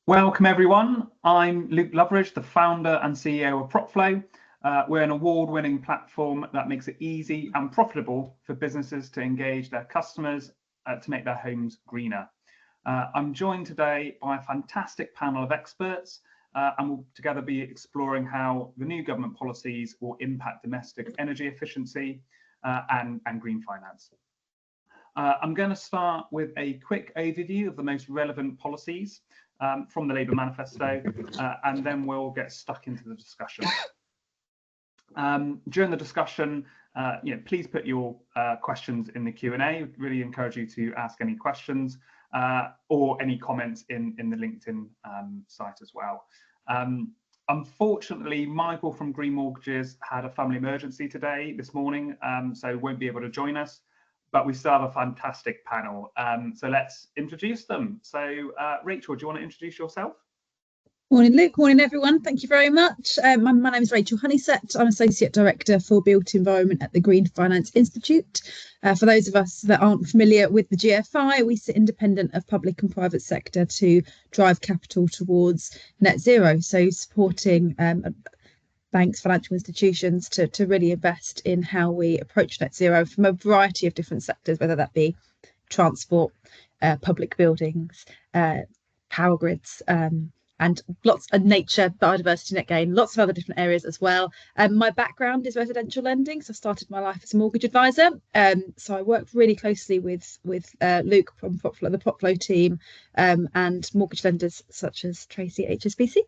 Welcome everyone, I'm Luke Loveridge, the founder and CEO of Propflo. We're an award-winning platform that makes it easy and profitable for businesses to engage their customers to make their homes greener. I'm joined today by a fantastic panel of experts and we'll together be exploring how the new government policies will impact domestic energy efficiency and green finance. I'm going to start with a quick overview of the most relevant policies from the Labour Manifesto, and then we'll get stuck into the discussion. During the discussion, please put your questions in the Q&A. Really encourage you to ask any questions or any comments in the LinkedIn site as well. Unfortunately, Michael from Green Mortgages had a family emergency this morning, so won't be able to join us. But we still have a fantastic panel. So let's introduce them. So Rachel, do you want to introduce yourself? Morning, Luke. Morning, everyone. Thank you very much. My name is Rachel Hunnisett. I'm Associate Director for Built Environment at the Green Finance Institute. For those of us that aren't familiar with the GFI, we sit independent of public and private sector to drive capital towards net zero. So supporting banks, financial institutions to really invest in how we approach net zero from a variety of different sectors, whether that be transport, public buildings, power grids, and lots of nature, biodiversity, net gain, lots of other different areas as well. My background is residential lending, so I started my life as a mortgage advisor. So I worked really closely with Luke from Propflo, the Propflo team, and mortgage lenders such as Tracie, HSBC,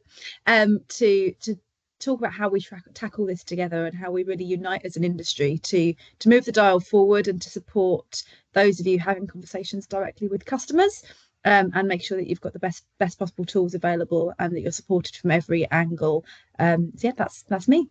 to talk about how we tackle this together and how we really unite as an industry to move the dial forward and to support those of you having conversations directly with customers, and make sure that you've got the best possible tools available and that you're supported from every angle. So yeah, that's me.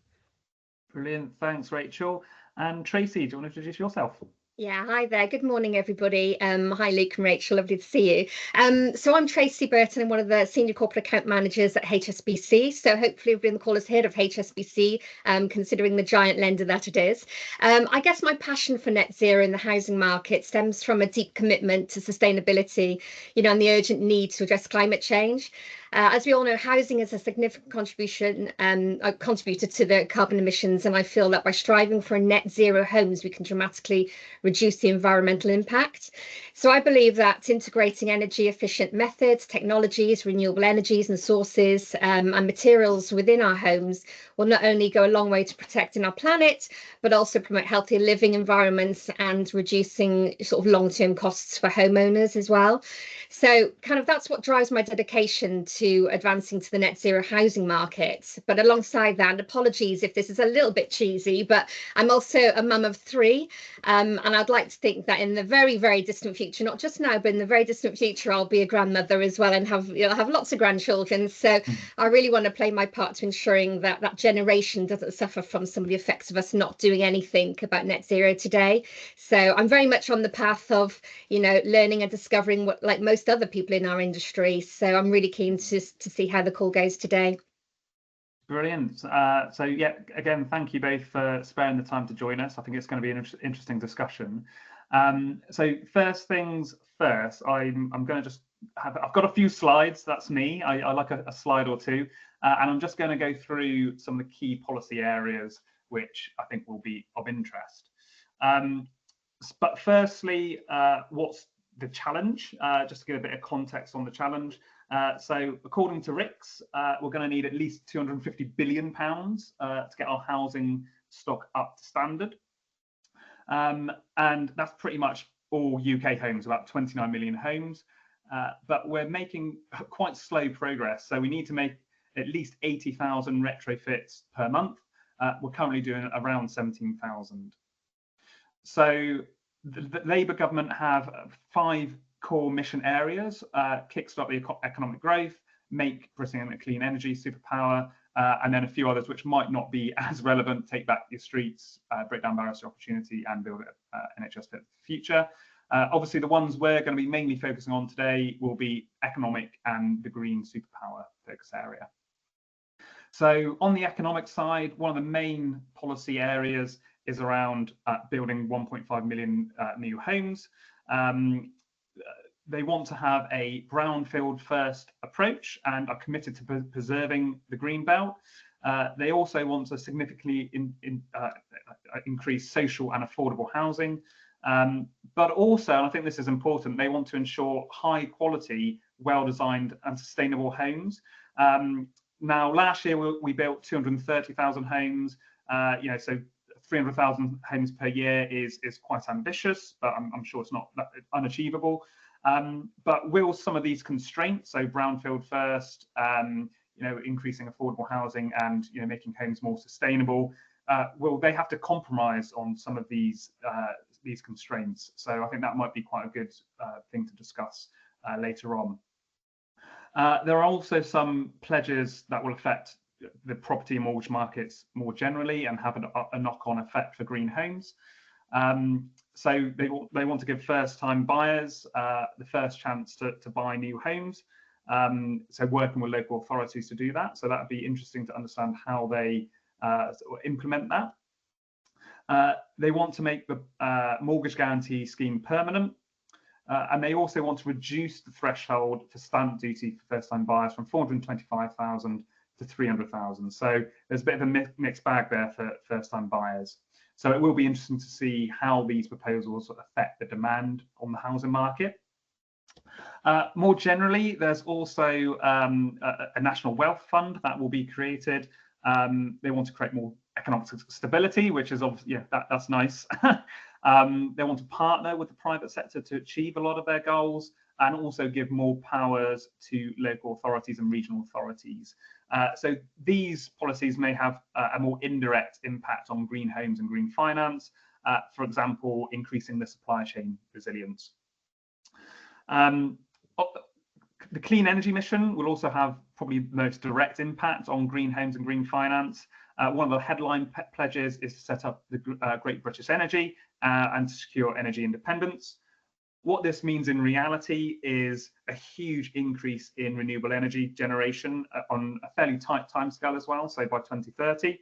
Brilliant, thanks Rachel. And Tracie, do you want to introduce yourself? Yeah, hi there. Good morning, everybody. Hi, Luke and Rachel. Lovely to see you. So I'm Tracie Burton. I'm one of the senior corporate account managers at HSBC. So hopefully everybody on the call has heard of HSBC, considering the giant lender that it is. I guess my passion for net zero in the housing market stems from a deep commitment to sustainability, and the urgent need to address climate change. As we all know, housing is a significant contributor to the carbon emissions, and I feel that by striving for net zero homes, we can dramatically reduce the environmental impact. So I believe that integrating energy efficient methods, technologies, renewable energies and sources and materials within our homes will not only go a long way to protecting our planet, but also promote healthier living environments and reducing sort of long-term costs for homeowners as well. So kind of that's what drives my dedication to advancing to the net zero housing market. But alongside that, apologies if this is a little bit cheesy, but I'm also a mum of 3, and I'd like to think that in the very, very distant future, not just now, but in the very distant future, I'll be a grandmother as well and have lots of grandchildren. So I really want to play my part to ensuring that that generation doesn't suffer from some of the effects of us not doing anything about net zero today. So I'm very much on the path of, learning and discovering what, like most other people in our industry. So I'm really keen to see how the call goes today. Brilliant. So yeah, again, thank you both for sparing the time to join us. I think it's going to be an interesting discussion. So first things first, I'm going to just I've got a few slides. That's me. I like a slide or two, and I'm just going to go through some of the key policy areas which I think will be of interest. But firstly, what's the challenge? Just to give a bit of context on the challenge. So according to RICS, we're going to need at least £250 billion to get our housing stock up to standard. And that's pretty much all UK homes, about 29 million homes. But we're making quite slow progress. So we need to make at least 80,000 retrofits per month. We're currently doing around 17,000. So the Labour government have 5 core mission areas: kickstart the economic growth, make Britain a clean energy superpower, and then a few others which might not be as relevant: take back your streets, break down barriers to opportunity, and build an NHS fit for the future. Obviously, the ones we're going to be mainly focusing on today will be economic and the green superpower focus area. So on the economic side, one of the main policy areas is around building 1.5 million new homes. They want to have a brownfield first approach and are committed to preserving the green belt. They also want to significantly increase social and affordable housing, but also, and I think this is important, they want to ensure high quality, well-designed and sustainable homes. Now, last year we built 230,000 homes, so 300,000 homes per year is quite ambitious, but I'm sure it's not unachievable. But will some of these constraints, so brownfield first, increasing affordable housing and making homes more sustainable, will they have to compromise on some of these constraints? So I think that might be quite a good thing to discuss later on. There are also some pledges that will affect the property and mortgage markets more generally and have a knock-on effect for green homes. So they want to give first-time buyers the first chance to buy new homes. So working with local authorities to do that. So that would be interesting to understand how they implement that. They want to make the mortgage guarantee scheme permanent. And they also want to reduce the threshold for stamp duty for first-time buyers from 425,000 to 300,000. So there's a bit of a mixed bag there for first-time buyers. So it will be interesting to see how these proposals affect the demand on the housing market. More generally, there's also a national wealth fund that will be created. They want to create more economic stability, which is obviously, that's nice. They want to partner with the private sector to achieve a lot of their goals and also give more powers to local authorities and regional authorities. So these policies may have a more indirect impact on green homes and green finance, for example, increasing the supply chain resilience. The clean energy mission will also have probably the most direct impact on green homes and green finance. One of the headline pledges is to set up the Great British Energy and to secure energy independence. What this means in reality is a huge increase in renewable energy generation on a fairly tight timescale as well, so by 2030.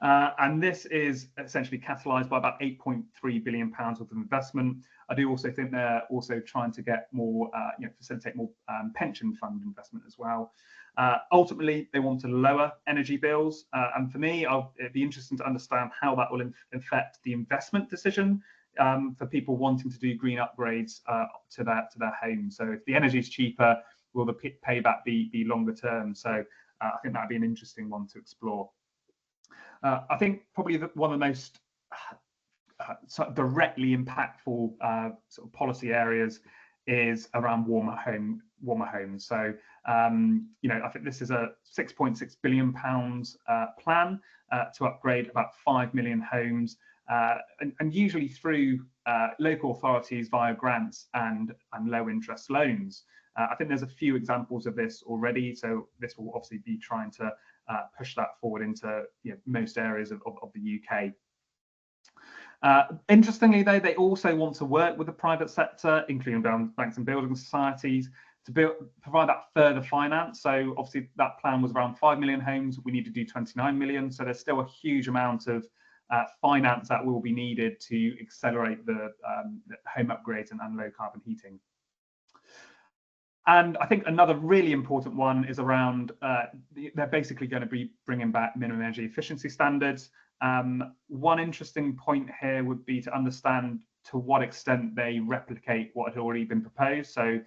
And this is essentially catalysed by about £8.3 billion worth of investment. I do also think they're also trying to get more, facilitate more pension fund investment as well. Ultimately, they want to lower energy bills. And for me, it'd be interesting to understand how that will affect the investment decision for people wanting to do green upgrades to their home. So if the energy is cheaper, will the payback be longer term? So I think that'd be an interesting one to explore. I think probably one of the most directly impactful sort of policy areas is around warmer homes. So I think this is a £6.6 billion plan to upgrade about 5 million homes, and usually through local authorities via grants and low interest loans. I think there's a few examples of this already, so this will obviously be trying to push that forward into most areas of the UK. Interestingly, though, they also want to work with the private sector, including banks and building societies, to provide that further finance. So obviously that plan was around 5 million homes. We need to do 29 million. So there's still a huge amount of finance that will be needed to accelerate the home upgrades and low carbon heating. And I think another really important one is around, they're basically going to be bringing back minimum energy efficiency standards. One interesting point here would be to understand to what extent they replicate what had already been proposed. So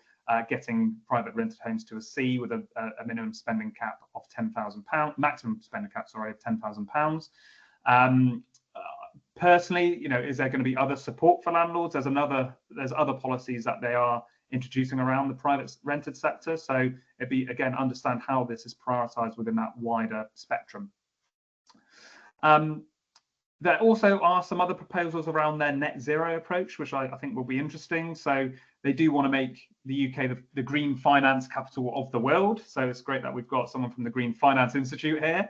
getting private rented homes to a C with a minimum spending cap of £10,000, maximum spending cap, sorry, of £10,000. Personally, is there going to be other support for landlords? There's other policies that they are introducing around the private rented sector. So it'd be, again, understand how this is prioritised within that wider spectrum. There also are some other proposals around their net zero approach, which I think will be interesting. So they do want to make the UK the green finance capital of the world. So it's great that we've got someone from the Green Finance Institute here.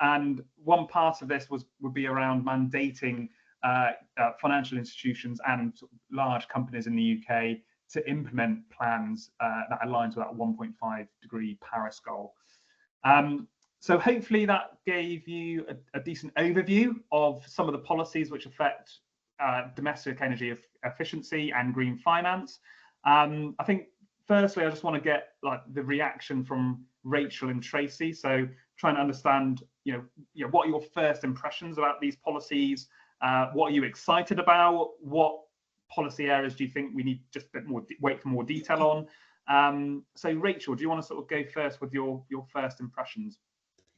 And one part of this would be around mandating financial institutions and large companies in the UK to implement plans that aligns with that 1.5 degree Paris goal. So hopefully that gave you a decent overview of some of the policies which affect domestic energy efficiency and green finance. I think firstly, I just want to get like the reaction from Rachel and Tracie. So trying to understand, what are your first impressions about these policies? What are you excited about? What policy areas do you think we need just a bit more wait for more detail on? So Rachel, do you want to sort of go first with your first impressions?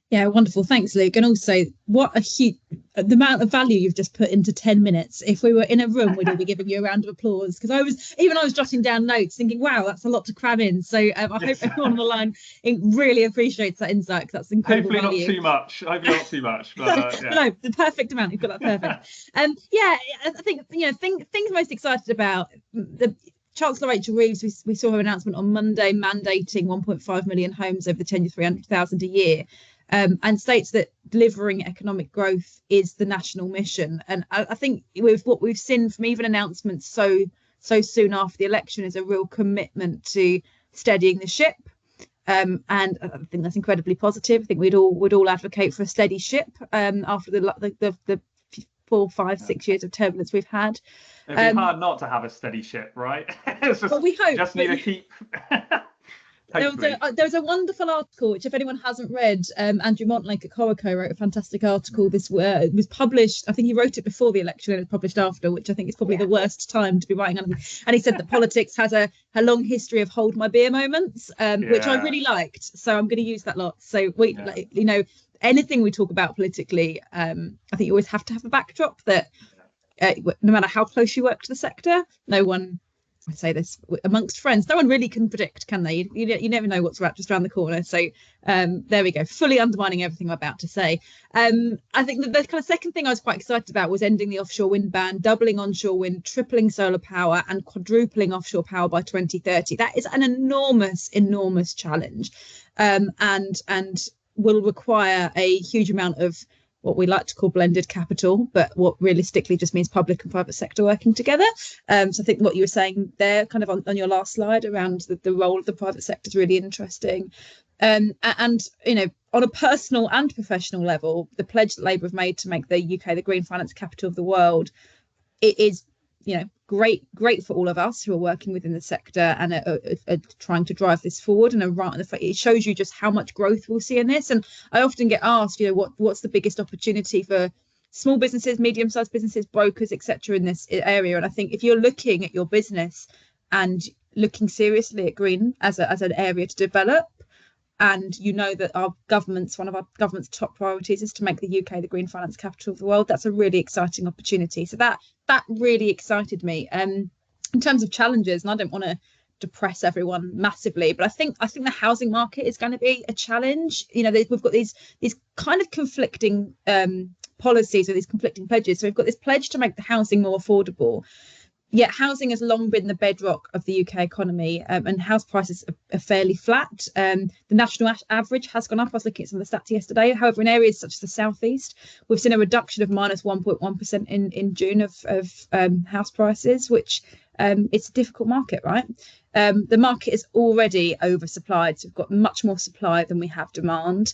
Yeah, wonderful. Thanks, Luke. And also, what a huge the amount of value you've just put into 10 minutes. If we were in a room, we'd all be giving you a round of applause, because I was jotting down notes thinking, wow, that's a lot to cram in. So I hope everyone on the line really appreciates that insight, because that's incredible Hopefully value. Hopefully not too much. But, yeah. No, the perfect amount. You've got that perfect. Yeah, I think things most excited about the Chancellor Rachel Reeves. We saw her announcement on Monday mandating 1.5 million homes over the 10 to 300,000 a year. And states that delivering economic growth is the national mission. And I think with what we've seen from even announcements so soon after the election is a real commitment to steadying the ship. And I think that's incredibly positive. I think we'd all advocate for a steady ship after the 4, 5, 6 years of turbulence we've had. It'd be hard not to have a steady ship, right? Well, we hope. Just need to keep. There was a wonderful article, which if anyone hasn't read, Andrew Montlake at Corico wrote a fantastic article. This it was published, I think he wrote it before the election and it was published after, which I think is probably the worst time to be writing anything. And he said that politics has a long history of hold my beer moments, which I really liked. So I'm going to use that lot. So anything we talk about politically, I think you always have to have a backdrop that no matter how close you work to the sector, no one, I say this amongst friends, no one really can predict, can they? You never know what's just around the corner. So there we go, fully undermining everything I'm about to say. I think the kind of second thing I was quite excited about was ending the offshore wind ban, doubling onshore wind, tripling solar power and quadrupling offshore power by 2030. That is an enormous challenge, and will require a huge amount of what we like to call blended capital, but what realistically just means public and private sector working together. So I think what you were saying there, kind of on your last slide around the role of the private sector is really interesting. And on a personal and professional level, the pledge that Labour have made to make the UK the green finance capital of the world, it is great for all of us who are working within the sector and are trying to drive this forward. And it shows you just how much growth we'll see in this. And I often get asked, what's the biggest opportunity for small businesses, medium-sized businesses, brokers, etc. in this area? And I think if you're looking at your business and looking seriously at green as an area to develop, and that one of our government's top priorities is to make the UK the green finance capital of the world, that's a really exciting opportunity. So that really excited me. In terms of challenges, and I don't want to depress everyone massively, but I think the housing market is going to be a challenge. We've got these kind of conflicting policies or these conflicting pledges. So we've got this pledge to make the housing more affordable. Yet housing has long been the bedrock of the UK economy, and house prices are fairly flat. The national average has gone up. I was looking at some of the stats yesterday. However, in areas such as the southeast, we've seen a reduction of minus 1.1% in June of house prices, which it's a difficult market, right? The market is already oversupplied, so we've got much more supply than we have demand.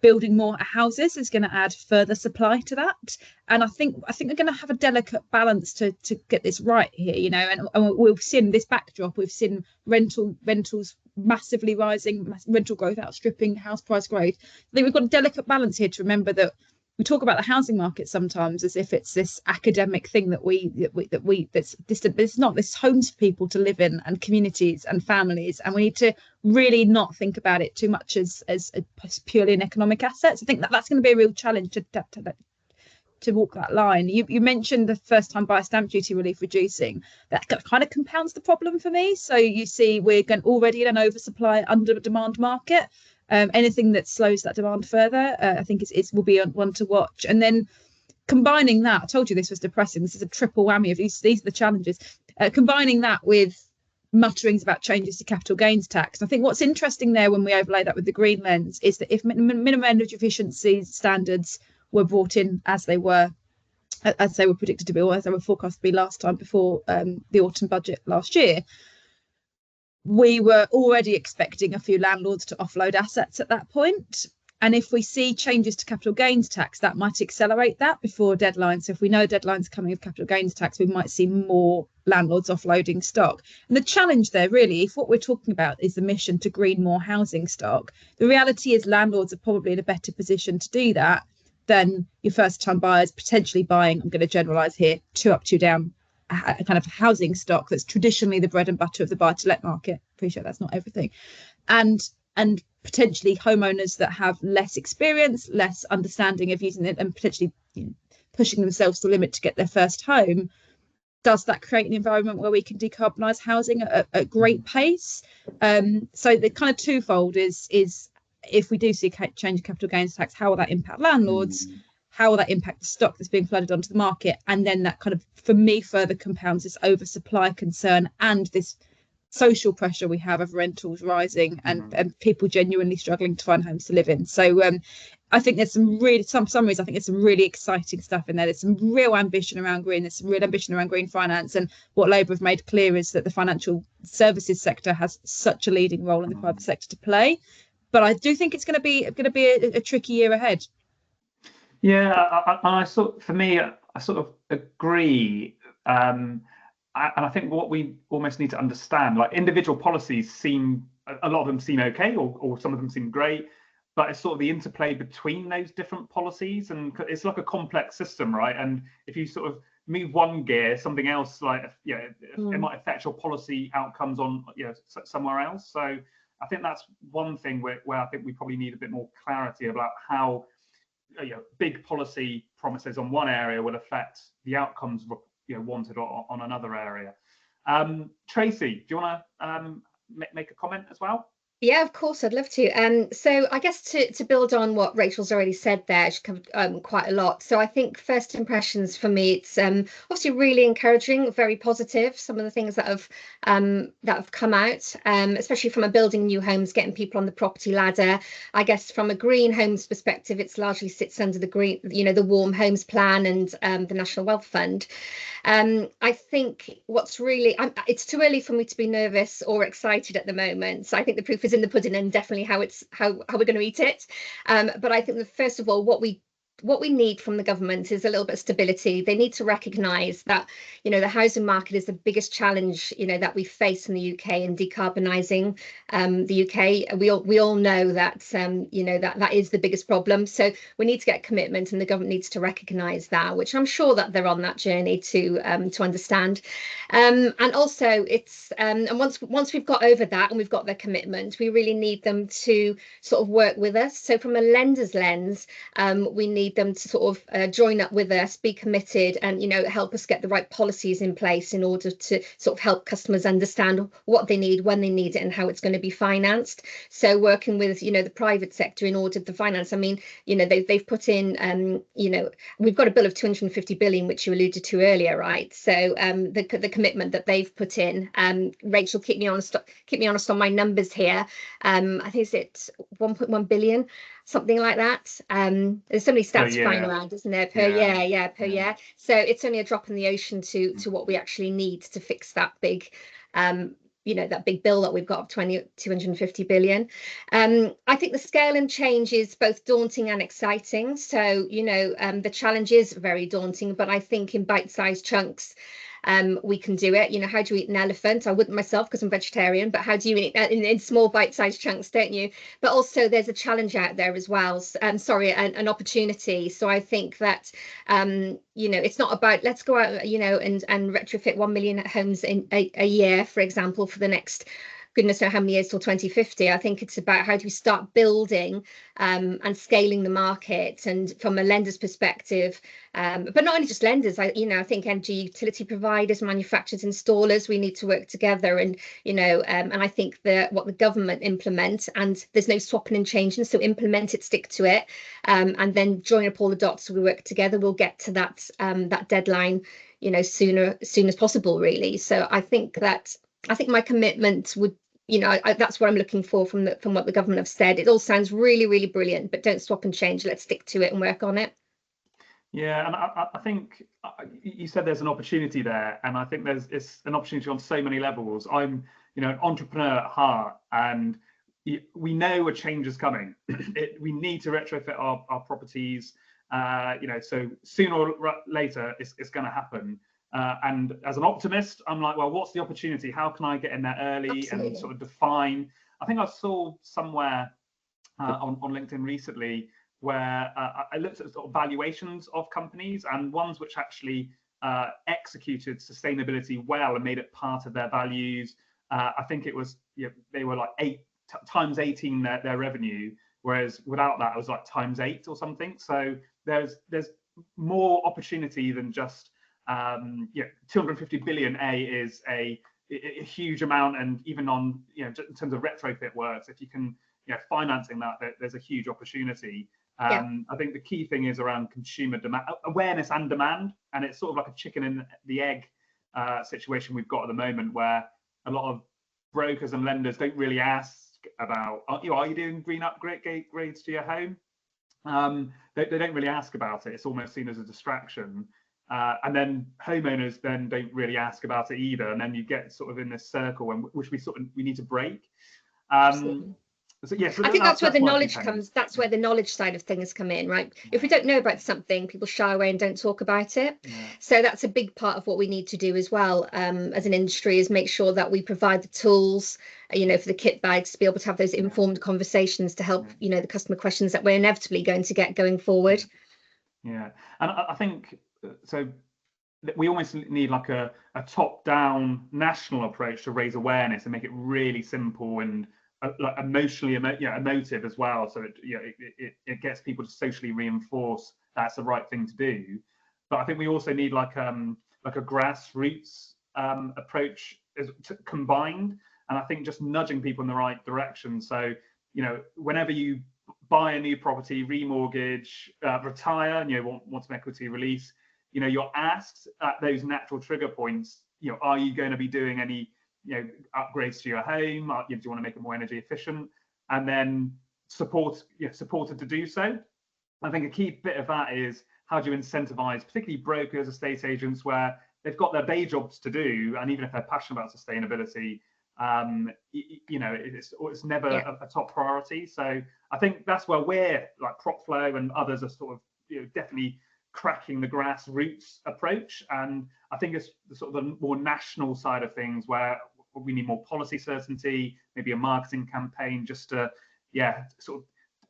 Building more houses is going to add further supply to that, and I think we're going to have a delicate balance to get this right here, and we've seen this backdrop. We've seen rentals massively rising, rental growth outstripping house price growth. I think we've got a delicate balance here to remember that we talk about the housing market sometimes as if it's this academic thing that's distant, but it's not. This homes for people to live in, and communities and families, and we need to really not think about it too much as purely an economic asset. So I think that's going to be a real challenge to walk that line. You mentioned the first time buyer stamp duty relief reducing. That kind of compounds the problem for me. So you see we're already in an oversupply, under demand market. Anything that slows that demand further, I think it will be one to watch. And then combining that, I told you this was depressing. This is a triple whammy of these are the challenges. Combining that with mutterings about changes to capital gains tax. And I think what's interesting there when we overlay that with the green lens is that if minimum energy efficiency standards were brought in as they were predicted to be, or as they were forecast to be last time before the autumn budget last year, we were already expecting a few landlords to offload assets at that point. And if we see changes to capital gains tax, that might accelerate that before deadlines. So if we know deadlines coming with capital gains tax, we might see more landlords offloading stock. And the challenge there really, if what we're talking about is the mission to green more housing stock, the reality is landlords are probably in a better position to do that than your first time buyers potentially buying, I'm going to generalise here, 2 up, 2 down, a kind of housing stock that's traditionally the bread and butter of the buy-to-let market. Appreciate that's not everything. And potentially homeowners that have less experience, less understanding of using it, and potentially pushing themselves to the limit to get their first home. Does that create an environment where we can decarbonise housing at great pace? So the kind of twofold is if we do see a change in capital gains tax, how will that impact landlords? How will that impact the stock that's being flooded onto the market? And then that kind of, for me, further compounds this oversupply concern and this social pressure we have of rentals rising and people genuinely struggling to find homes to live in. So I think there's some summaries. I think there's some really exciting stuff in there. There's some real ambition around green. There's some real ambition around green finance. And what Labour have made clear is that the financial services sector has such a leading role in the private sector to play. But I do think it's going to be a tricky year ahead. Yeah, I sort of agree. And I think what we almost need to understand, like individual policies a lot of them seem okay, or some of them seem great, but it's sort of the interplay between those different policies, and it's like a complex system, right? And if you sort of move one gear, something else, like it might affect your policy outcomes on somewhere else. So I think that's one thing where I think we probably need a bit more clarity about how big policy promises on one area will affect the outcomes wanted on another area. Tracie, do you want to make a comment as well? Yeah, of course, I'd love to. So I guess to build on what Rachel's already said there, she covered quite a lot. So I think first impressions for me, it's obviously really encouraging, very positive. Some of the things that have come out, especially from a building new homes, getting people on the property ladder. I guess from a green homes perspective, it's largely sits under the green, the Warm Homes Plan and the National Wealth Fund. I think what's really, it's too early for me to be nervous or excited at the moment. So I think the proof is in the pudding, and definitely how we're going to eat it. But I think that first of all, what we need from the government is a little bit of stability. They need to recognise that the housing market is the biggest challenge that we face in the UK in decarbonising the UK. We all know that that is the biggest problem. So we need to get commitment, and the government needs to recognise that, which I'm sure that they're on that journey to understand. And also it's and once we've got over that and we've got their commitment, we really need them to sort of work with us. So from a lender's lens, we need them to sort of join up with us, be committed, and help us get the right policies in place in order to sort of help customers understand what they need, when they need it, and how it's going to be financed. So working with the private sector in order to finance. I mean, they've put in we've got a bill of 250 billion, which you alluded to earlier, right? So the commitment that they've put in, Rachel, keep me honest on my numbers here. I think it's 1.1 billion. Something like that. There's so many stats flying around, isn't there? Per year. So it's only a drop in the ocean to what we actually need to fix that big, that big bill that we've got of 250 billion. I think the scale and change is both daunting and exciting. So the challenge is very daunting, but I think in bite-sized chunks, we can do it. How do you eat an elephant? I wouldn't myself because I'm vegetarian, but how do you eat that in small bite-sized chunks, don't you? But also there's a challenge out there as well. An opportunity. So I think that it's not about let's go out and retrofit 1 million homes in a year, for example, for the next goodness knows how many years till 2050. I think it's about how do we start building and scaling the market, and from a lender's perspective, but not only just lenders. I think energy utility providers, manufacturers, installers, we need to work together, and and I think that what the government implement, and there's no swapping and changing, so implement it, stick to it, and then join up all the dots so we work together. We'll get to that deadline soon as possible, really. So I think my commitment would, that's what I'm looking for from what the government have said. It all sounds really, really brilliant, but don't swap and change. Let's stick to it and work on it. Yeah, and I think you said there's an opportunity there, and I think it's an opportunity on so many levels. I'm an entrepreneur at heart, and we know a change is coming. We need to retrofit our properties. So sooner or later, it's going to happen. And as an optimist, I'm like, well, what's the opportunity? How can I get in there early and sort of define? I think I saw somewhere on LinkedIn recently where I looked at sort of valuations of companies, and ones which actually executed sustainability well and made it part of their values. I think it was, they were like times 18 their revenue, whereas without that it was like times 8 or something. So there's more opportunity than just 250 billion is a huge amount, and even on in terms of retrofit works, if you can financing that, there's a huge opportunity. I think the key thing is around consumer demand, awareness and demand, and it's sort of like a chicken and the egg situation we've got at the moment, where a lot of brokers and lenders don't really ask about, are you doing green upgrades to your home? They don't really ask about it. It's almost seen as a distraction. And then homeowners then don't really ask about it either, and then you get sort of in this circle which we need to break. So yes, I think that's where the knowledge comes. That's where the knowledge side of things come in, right? If we don't know about something, people shy away and don't talk about it. So that's a big part of what we need to do as well, as an industry, is make sure that we provide the tools, for the kit bags to be able to have those informed conversations to help, the customer questions that we're inevitably going to get going forward. And I think so. We almost need like a top-down national approach to raise awareness and make it really simple and like emotionally emotive as well, so it gets people to socially reinforce that's the right thing to do. But I think we also need like a grassroots approach combined, and I think just nudging people in the right direction. So whenever you buy a new property, remortgage, retire, and want some equity release, you're asked at those natural trigger points, are you going to be doing any upgrades to your home? Do you want to make it more energy efficient? And then supported to do so. I think a key bit of that is, how do you incentivize particularly brokers, estate agents, where they've got their day jobs to do, and even if they're passionate about sustainability, it's never a top priority. So I think that's where we're like Propflo and others are sort of definitely cracking the grassroots approach. And I think it's the sort of the more national side of things where we need more policy certainty, maybe a marketing campaign, just to sort of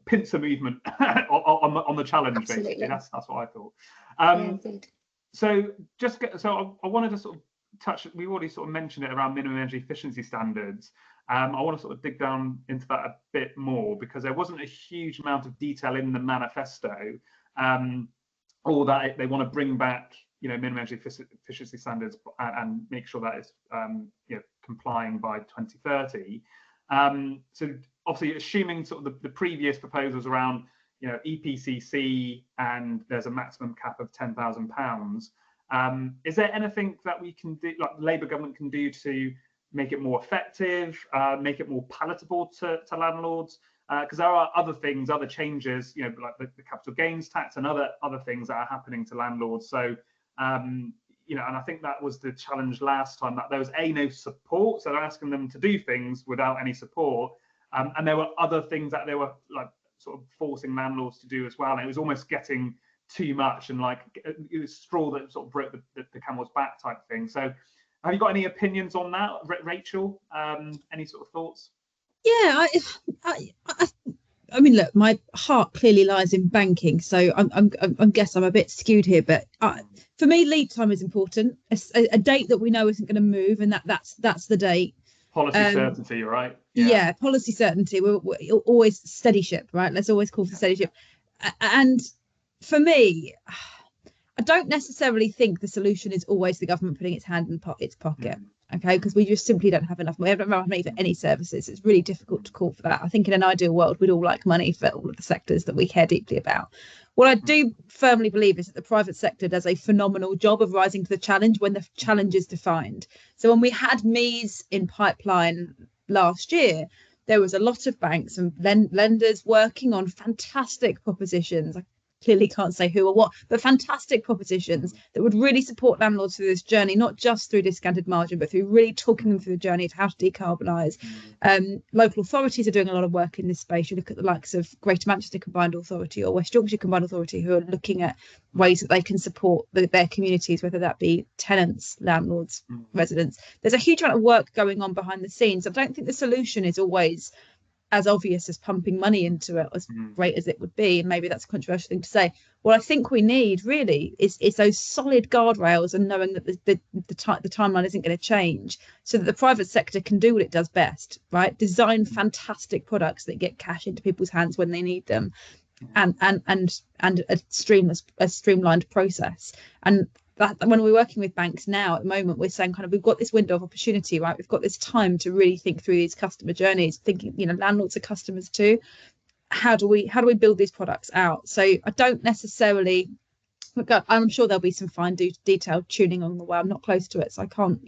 pincer movement on the challenge. Absolutely. Basically. That's what I thought. I wanted to sort of touch, we already sort of mentioned it around minimum energy efficiency standards. I want to sort of dig down into that a bit more, because there wasn't a huge amount of detail in the manifesto, or that they want to bring back minimum energy efficiency standards and make sure that it's complying by 2030. So obviously, assuming sort of the previous proposals around EPCC, and there's a maximum cap of £10,000. Is there anything that we can do, like the Labour government can do, to make it more effective, make it more palatable to landlords? Because there are other things, other changes, like the capital gains tax and other things that are happening to landlords. So, and I think that was the challenge last time, that there was no support. So they're asking them to do things without any support. And there were other things that they were like sort of forcing landlords to do as well. And it was almost getting too much, and like it was straw that sort of broke the camel's back type thing. So have you got any opinions on that, Rachel? Any sort of thoughts? Yeah, I mean, look, my heart clearly lies in banking, so I guess I'm a bit skewed here, but for me, lead time is important. A date that we know isn't going to move, and that's the date. Policy certainty, right? Yeah, policy certainty. We're always steady ship, right? Let's always call for steady ship. And for me, I don't necessarily think the solution is always the government putting its hand in its pocket. Okay, because we just simply don't have enough money. We don't have money for any services. It's really difficult to call for that. I think in an ideal world, we'd all like money for all of the sectors that we care deeply about. What I do firmly believe is that the private sector does a phenomenal job of rising to the challenge when the challenge is defined. So when we had MEES in pipeline last year, there was a lot of banks and lenders working on fantastic propositions. clearly can't say who or what, but fantastic propositions that would really support landlords through this journey, not just through discounted margin, but through really talking them through the journey of how to decarbonise. Local authorities are doing a lot of work in this space. You look at the likes of Greater Manchester Combined Authority or West Yorkshire Combined Authority, who are looking at ways that they can support their communities, whether that be tenants, landlords, residents. There's a huge amount of work going on behind the scenes. I don't think the solution is always as obvious as pumping money into it, as great as it would be, and maybe that's a controversial thing to say. What I think we need really is those solid guardrails, and knowing that the timeline isn't going to change, so that the private sector can do what it does best, right? Design fantastic products that get cash into people's hands when they need them, and a streamlined process. And that when we're working with banks now at the moment, we're saying kind of, we've got this window of opportunity, right? We've got this time to really think through these customer journeys, thinking, landlords are customers too. How do we build these products out? So I don't necessarily, I'm sure there'll be some fine detailed tuning along the way. I'm not close to it, so I can't,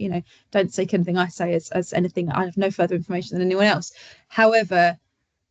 don't take anything I say as anything. I have no further information than anyone else. However,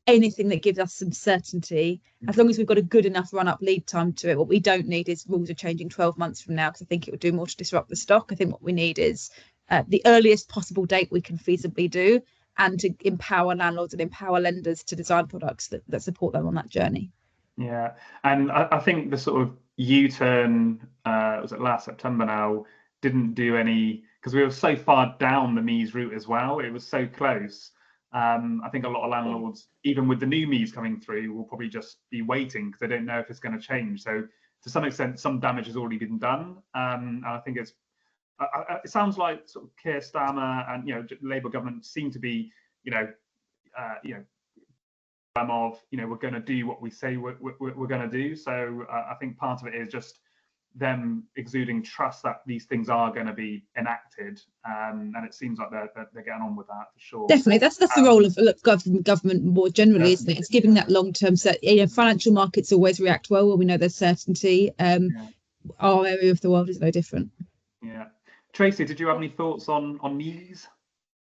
anything that gives us some certainty, as long as we've got a good enough run-up lead time to it. What we don't need is rules are changing 12 months from now, because I think it would do more to disrupt the stock. I think what we need is the earliest possible date we can feasibly do, and to empower landlords and empower lenders to design products that support them on that journey. Yeah, and I think the sort of U-turn, was it last September now, didn't do any, because we were so far down the MEES route as well. It was so close. I think a lot of landlords, even with the new MEES coming through, will probably just be waiting because they don't know if it's going to change. So to some extent, some damage has already been done. And I think it sounds like sort of Keir Starmer and Labour government seem to be we're going to do what we say we're going to do. So I think part of it is just them exuding trust that these things are going to be enacted, and it seems like they're getting on with that for sure. Definitely, that's the role of government more generally, isn't it? It's giving that long-term financial markets always react well when we know there's certainty. Our area of the world is no different. Yeah. Tracie, did you have any thoughts on MEES?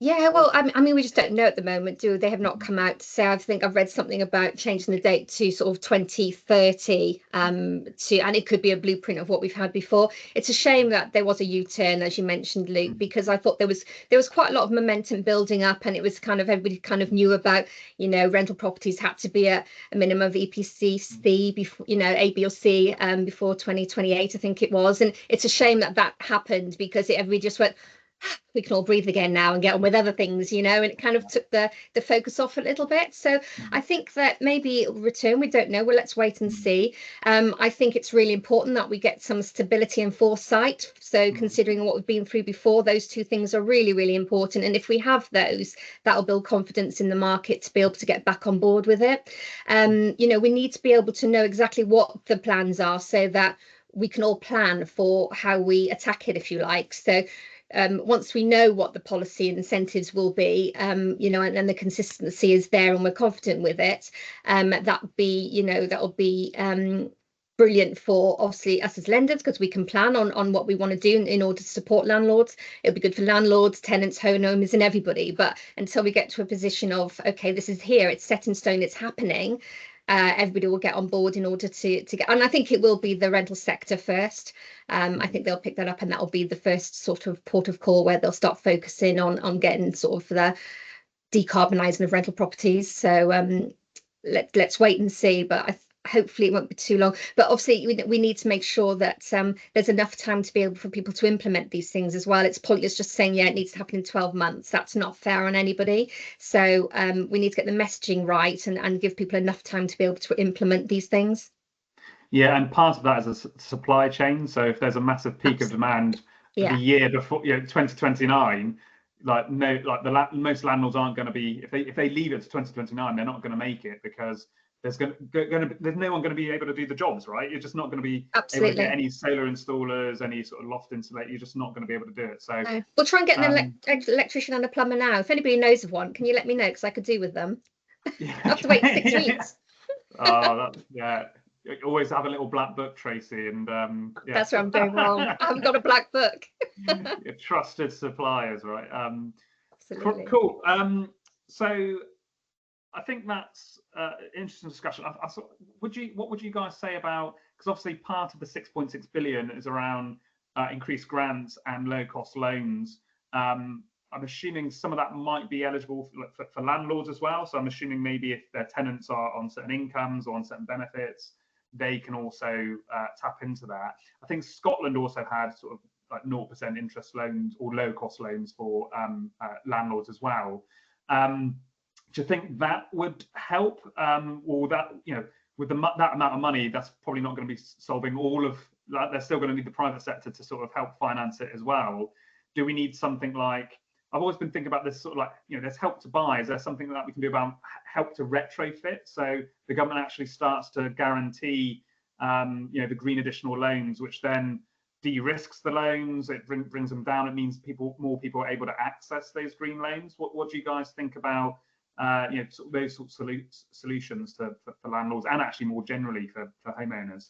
Yeah, well, I mean, we just don't know at the moment, they have not come out to say. I think I've read something about changing the date to sort of 2030, and it could be a blueprint of what we've had before. It's a shame that there was a U-turn, as you mentioned, Luke, because I thought there was quite a lot of momentum building up, and it was kind of, everybody kind of knew about, rental properties had to be a minimum of EPC C before, A, B or C before 2028, I think it was. And it's a shame that happened, because everybody just went, we can all breathe again now and get on with other things, and it kind of took the focus off a little bit. So I think that maybe it'll return. We don't know. Well, let's wait and see. I think it's really important that we get some stability and foresight. So considering what we've been through before, those two things are really, really important. And if we have those, that'll build confidence in the market to be able to get back on board with it. We need to be able to know exactly what the plans are, so that we can all plan for how we attack it, if you like. So once we know what the policy and incentives will be, and the consistency is there and we're confident with it, that'll be brilliant for, obviously, us as lenders, because we can plan on what we want to do in order to support landlords. It'll be good for landlords, tenants, homeowners, and everybody. But until we get to a position of, okay, this is here, it's set in stone, it's happening, everybody will get on board in order to get, and I think it will be the rental sector first. I think they'll pick that up, and that will be the first sort of port of call where they'll start focusing on getting sort of the decarbonising of rental properties. So let's wait and see, but hopefully it won't be too long. But obviously we need to make sure that there's enough time to be able for people to implement these things as well. It's pointless just saying, it needs to happen in 12 months. That's not fair on anybody. So we need to get the messaging right and give people enough time to be able to implement these things. Yeah, and part of that is a supply chain. So if there's a massive peak of demand the year before, 2029, most landlords aren't going to be, if they leave it to 2029, they're not going to make it, because there's no one going to be able to do the jobs, right? You're just not going to be able to get any solar installers, any sort of loft installer. You're just not going to be able to do it. So we'll try and get an electrician and a plumber now. If anybody knows of one, can you let me know, because I could do with them. I have to wait 6 weeks. Always have a little black book, Tracie, and that's where I'm going wrong. I haven't got a black book. Your trusted suppliers, right? Absolutely. Cool. So I think that's interesting discussion. What would you guys say about, because obviously part of the 6.6 billion is around increased grants and low cost loans. I'm assuming some of that might be eligible for landlords as well. So I'm assuming maybe if their tenants are on certain incomes or on certain benefits, they can also tap into that. I think Scotland also had sort of like 0% interest loans or low cost loans for landlords as well. Do you think that would help, or that, you know, with that amount of money, that's probably not going to be solving all of that? They're still going to need the private sector to sort of help finance it as well. Do we need something like, I've always been thinking about this sort of like, you know, there's Help to Buy. Is there something that we can do about help to retrofit? So the government actually starts to guarantee, you know, the green additional loans, which then de-risks the loans. It brings them down. It means more people are able to access those green loans. What do you guys think about, you know, sort of those sorts of solutions for landlords and actually more generally for homeowners?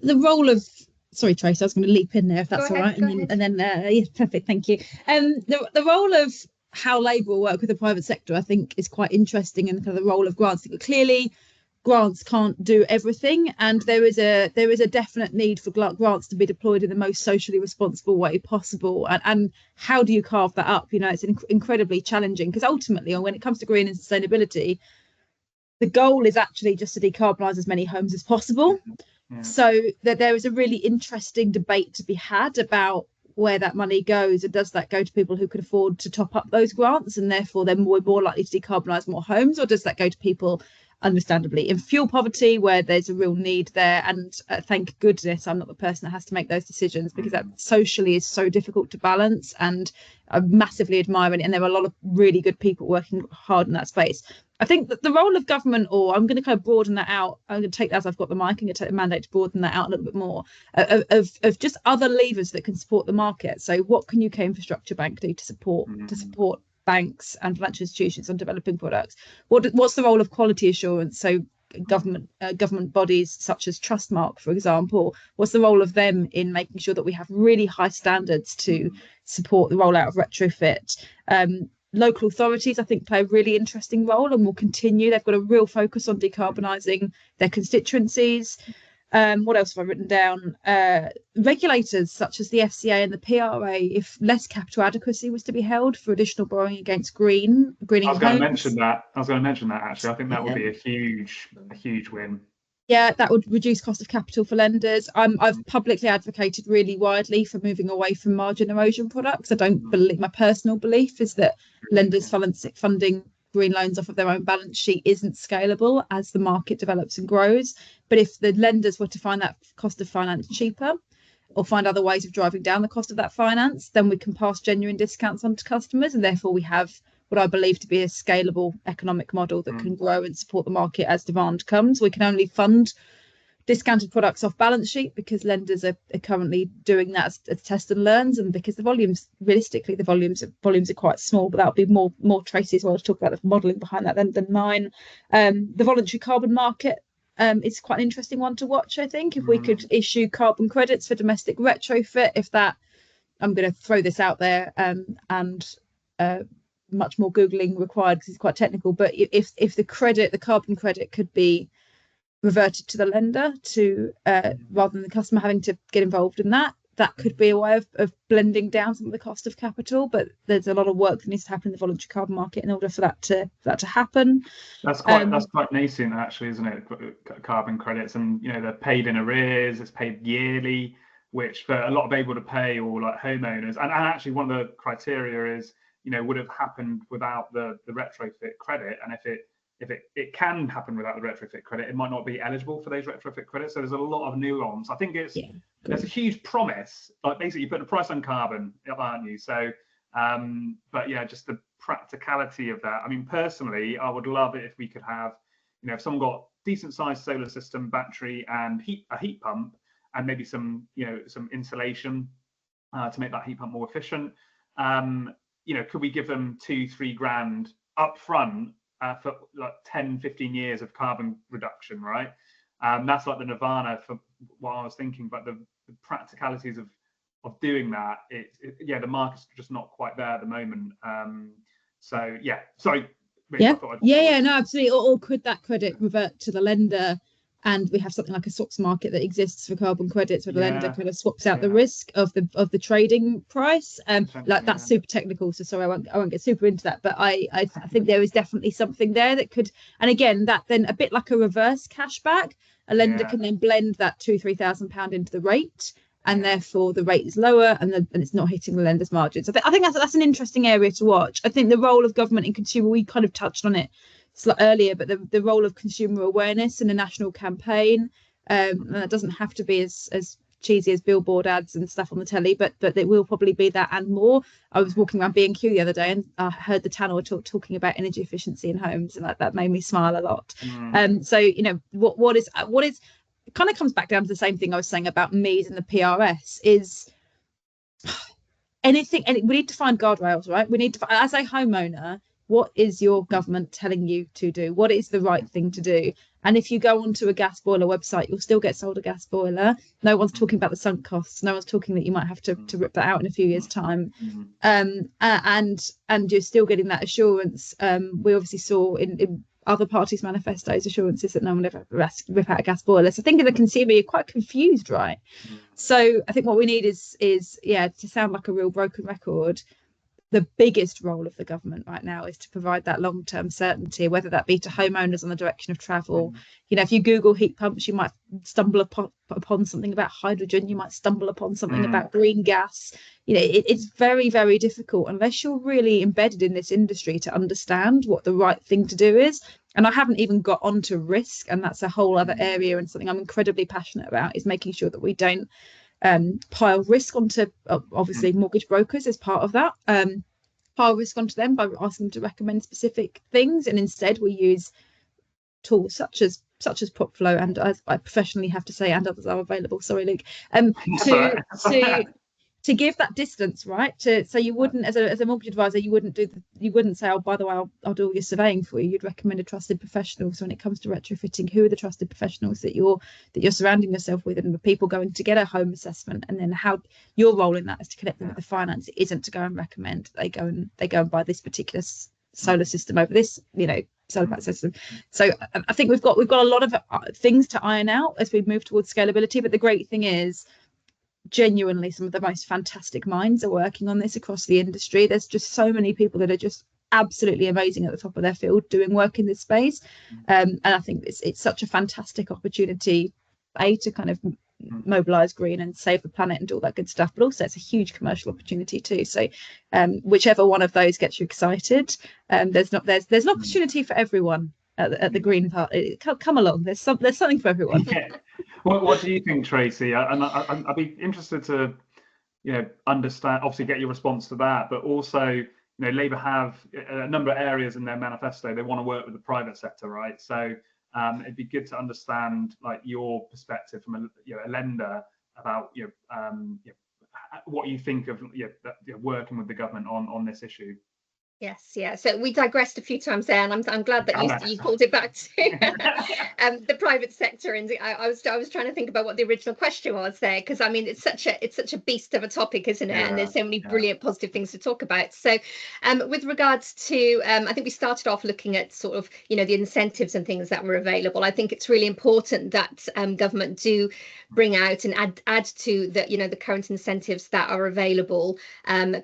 The role of, sorry Trace, I was going to leap in there if that's all right, and then yeah, perfect, thank you. The role of how Labour will work with the private sector, I think, is quite interesting, and kind of the role of grants. Clearly grants can't do everything, and there is a definite need for grants to be deployed in the most socially responsible way possible, and how do you carve that up? You know, it's incredibly challenging, because ultimately when it comes to green and sustainability, the goal is actually just to decarbonise as many homes as possible. Yeah. So that there is a really interesting debate to be had about where that money goes, and does that go to people who can afford to top up those grants and therefore they're more likely to decarbonise more homes, or does that go to people understandably in fuel poverty where there's a real need there? And thank goodness I'm not the person that has to make those decisions, because that socially is so difficult to balance, and I massively admire it, and there are a lot of really good people working hard in that space. I think that the role of government, or I'm going to kind of broaden that out, I'm going to take that as I've got the mic, I'm going to take the mandate to broaden that out a little bit more, of just other levers that can support the market. So what can UK Infrastructure Bank do to support banks and financial institutions on developing products? What's the role of quality assurance? So government bodies such as Trustmark, for example, what's the role of them in making sure that we have really high standards to support the rollout of retrofit? Local authorities, I think, play a really interesting role and will continue. They've got a real focus on decarbonising their constituencies. What else have I written down? Regulators such as the FCA and the PRA, if less capital adequacy was to be held for additional borrowing against greening. I was going to mention that actually. I think that would be a huge win. Yeah, that would reduce cost of capital for lenders. I've publicly advocated really widely for moving away from margin erosion products. I don't believe, my personal belief is that lenders funding green loans off of their own balance sheet isn't scalable as the market develops and grows. But if the lenders were to find that cost of finance cheaper, or find other ways of driving down the cost of that finance, then we can pass genuine discounts on to customers, and therefore we have what I believe to be a scalable economic model that can grow and support the market as demand comes. We can only fund discounted products off balance sheet because lenders are currently doing that as test and learns, and because the volumes, realistically, the volumes are quite small. But that'll be more Tracy as well to talk about the modelling behind that than mine. The voluntary carbon market is quite an interesting one to watch. I think if we could issue carbon credits for domestic retrofit, if that, I'm going to throw this out there, and much more googling required because it's quite technical, but if the carbon credit could be reverted to the lender to rather than the customer having to get involved in that could be a way of blending down some of the cost of capital. But there's a lot of work that needs to happen in the voluntary carbon market in order for that to happen. That's quite nascent actually, isn't it? Carbon credits, and you know, they're paid in arrears, it's paid yearly, which for a lot of able to pay or like homeowners, and actually one of the criteria is, you know, would have happened without the retrofit credit, and if it can happen without the retrofit credit, it might not be eligible for those retrofit credits. So there's a lot of nuance. I think there's a huge promise, like basically you put a price on carbon, aren't you? So but yeah, just the practicality of that. I mean, personally, I would love it if we could have, you know, if someone got decent sized solar system, battery and a heat pump, and maybe some, you know, some insulation to make that heat pump more efficient. You know, could we give them 2-3 grand up front for like 10-15 years of carbon reduction, right? That's like the nirvana for what I was thinking, but the practicalities of doing that, the market's just not quite there at the moment. So yeah, sorry, which I thought no, absolutely. Or could that credit revert to the lender, and we have something like a swaps market that exists for carbon credits, where the lender kind of swaps out the risk of the trading price. Like that's super technical, so sorry, I won't get super into that. But I think there is definitely something there that could, and again, that then a bit like a reverse cashback, a lender can then blend that £2,000-3,000 into the rate, and therefore the rate is lower, and it's not hitting the lender's margins. I think that's an interesting area to watch. I think the role of government in consumer, we kind of touched on it earlier, but the role of consumer awareness in a national campaign, and that doesn't have to be as cheesy as billboard ads and stuff on the telly, but it will probably be that and more. I was walking around B&Q the other day, and I heard the tannoy talking about energy efficiency in homes, and that made me smile a lot. So what is it kind of comes back down to the same thing I was saying about MEES and the PRS is anything, and we need to find guardrails, right? We need to, as a homeowner, what is your government telling you to do? What is the right thing to do? And if you go onto a gas boiler website, you'll still get sold a gas boiler. No one's talking about the sunk costs. No one's talking that you might have to rip that out in a few years' time. And you're still getting that assurance. We obviously saw in other parties' manifestos assurances that no one ever rip out a gas boiler. So I think as a consumer, you're quite confused, right? So I think what we need is to sound like a real broken record, the biggest role of the government right now is to provide that long-term certainty, whether that be to homeowners on the direction of travel. If you Google heat pumps, you might stumble upon something about hydrogen, you might stumble upon something about green gas. It's very, very difficult unless you're really embedded in this industry to understand what the right thing to do is. And I haven't even got onto risk, and that's a whole other area, and something I'm incredibly passionate about is making sure that we don't pile risk onto obviously mortgage brokers as part of that, pile risk onto them by asking them to recommend specific things, and instead we use tools such as Propflo, and as I professionally have to say, and others are available, sorry Luke, to give that distance, right? So you wouldn't, as a mortgage advisor, you wouldn't say, oh, by the way, I'll do all your surveying for you. You'd recommend a trusted professional. So when it comes to retrofitting, who are the trusted professionals that you're surrounding yourself with, and the people going to get a home assessment, and then how your role in that is to connect them with the finance. It isn't to go and recommend. They go and buy this particular solar system over this, solar panel system. So I think we've got a lot of things to iron out as we move towards scalability. But the great thing is, genuinely, some of the most fantastic minds are working on this across the industry. There's just so many people that are just absolutely amazing at the top of their field doing work in this space, and I think it's such a fantastic opportunity to kind of mobilize green and save the planet and all that good stuff, but also it's a huge commercial opportunity too. So whichever one of those gets you excited, there's an opportunity for everyone at the green part. Come along, there's something for everyone. What do you think, Tracie? And I'd be interested to, understand, obviously get your response to that, but also, Labour have a number of areas in their manifesto. They want to work with the private sector, right? So it'd be good to understand, like, your perspective from a lender about what you think of working with the government on this issue. Yes, yeah. So we digressed a few times there, and I'm glad that you called it back to the private sector. And I was trying to think about what the original question was there, because I mean it's such a beast of a topic, isn't it? And there's so many brilliant positive things to talk about. So with regards to I think we started off looking at sort of the incentives and things that were available. I think it's really important that government do bring out and add to the current incentives that are available,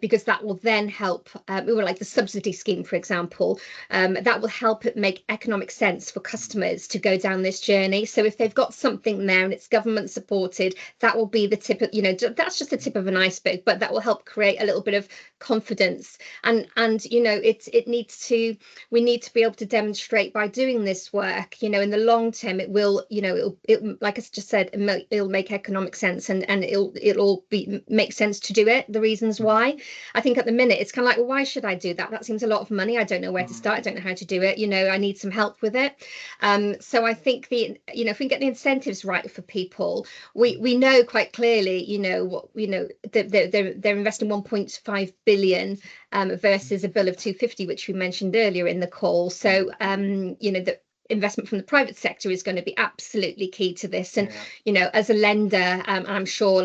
because that will then help. Like the subsidy scheme, for example, that will help it make economic sense for customers to go down this journey. So if they've got something there and it's government supported, that will be the tip of, that's just the tip of an iceberg, but that will help create a little bit of confidence. And we need to be able to demonstrate by doing this work, in the long term, it will, it like I just said, it'll make economic sense, and it'll make sense to do it. The reasons why, I think at the minute it's kind of like, well, why should I do that? That seems a lot of money. I don't know where to start. I don't know how to do it. I need some help with it. So I think if we can get the incentives right for people, we know quite clearly, they're investing 1.5 billion versus a bill of 250, which we mentioned earlier in the call. So investment from the private sector is going to be absolutely key to this. And as a lender, and I'm sure